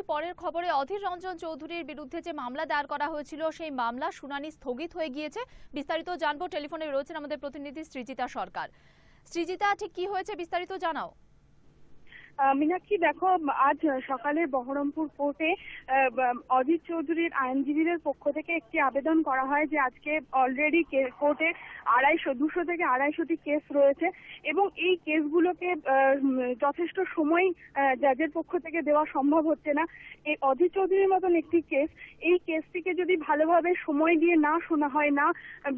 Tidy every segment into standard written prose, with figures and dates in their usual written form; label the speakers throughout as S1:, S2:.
S1: পরের খবরে অধীর রঞ্জন চৌধুরীর বিরুদ্ধে যে মামলা দায়ের করা হয়েছিল সেই মামলা শুনানি স্থগিত হয়ে গিয়েছে। বিস্তারিত জানবো, টেলিফোনে রয়েছেন আমাদের প্রতিনিধি সৃজিতা সরকার। সৃজিতা, ঠিক কি হয়েছে বিস্তারিত জানাও।
S2: মীনাক্ষী, দেখো, আজ সকালে বহরমপুর কোর্টে অধীর চৌধুরীর আইনজীবীদের পক্ষ থেকে একটি আবেদন করা হয় যে আজকে অলরেডি কোর্টে 200 থেকে 250টি কেস রয়েছে এবং এই কেসগুলোকে যথেষ্ট সময় জাজের পক্ষ থেকে দেওয়া সম্ভব হচ্ছে না। এই অধীর চৌধুরীর মতন একটি কেস, এই কেসটিকে যদি ভালোভাবে সময় দিয়ে না শোনা হয়, না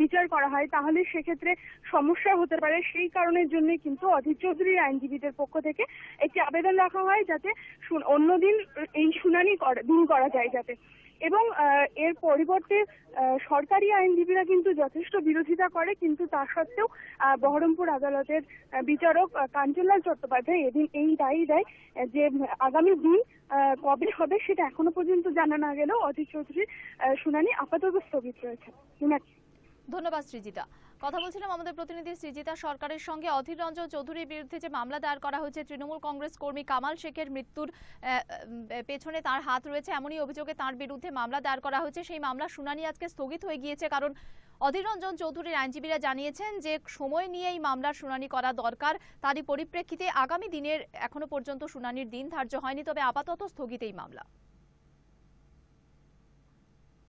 S2: বিচার করা হয়, তাহলে সেক্ষেত্রে সমস্যা হতে পারে। সেই কারণের জন্য কিন্তু অধীর চৌধুরীর আইনজীবীদের পক্ষ থেকে একটি আবেদন রাখা হয় যাতে অন্যদিন এই শুনানি দূর করা যায় যাতে, এবং এর পরিবর্তে সরকারি আইনজীবীরা কিন্তু যথেষ্ট বিরোধিতা করে, কিন্তু তা সত্ত্বেও বহরমপুর আদালতের বিচারক কাঞ্চনলাল চট্টোপাধ্যায় এদিন এই রায় দেয় যে আগামী দিন কবে হবে সেটা এখনো পর্যন্ত জানা না গেলেও অধীর চৌধুরীর শুনানি আপাতত স্থগিত রয়েছে।
S1: ধন্যবাদ সৃজিতা। কথা বলছিলাম আমাদের প্রতিনিধি সৃজিতা সরকারের সঙ্গে। অধীর রঞ্জন চৌধুরীর বিরুদ্ধে যে মামলা দায়ের করা হয়েছে, তৃণমূল কংগ্রেস কর্মী কামাল শেখের মৃত্যুর পেছনে তার হাত রয়েছে এমনই অভিযোগে তার বিরুদ্ধে মামলা দায়ের করা হয়েছে। সেই মামলা শুনানি আজকে স্থগিত হয়ে গিয়েছে, কারণ অধীর রঞ্জন চৌধুরীর আইনজীবীরা জানিয়েছেন যে সময় নিয়ে এই মামলার শুনানি করা দরকার। তারই পরিপ্রেক্ষিতে আগামী দিনের এখনো পর্যন্ত শুনানির দিন ধার্য হয়নি, তবে আপাতত স্থগিত এই মামলা।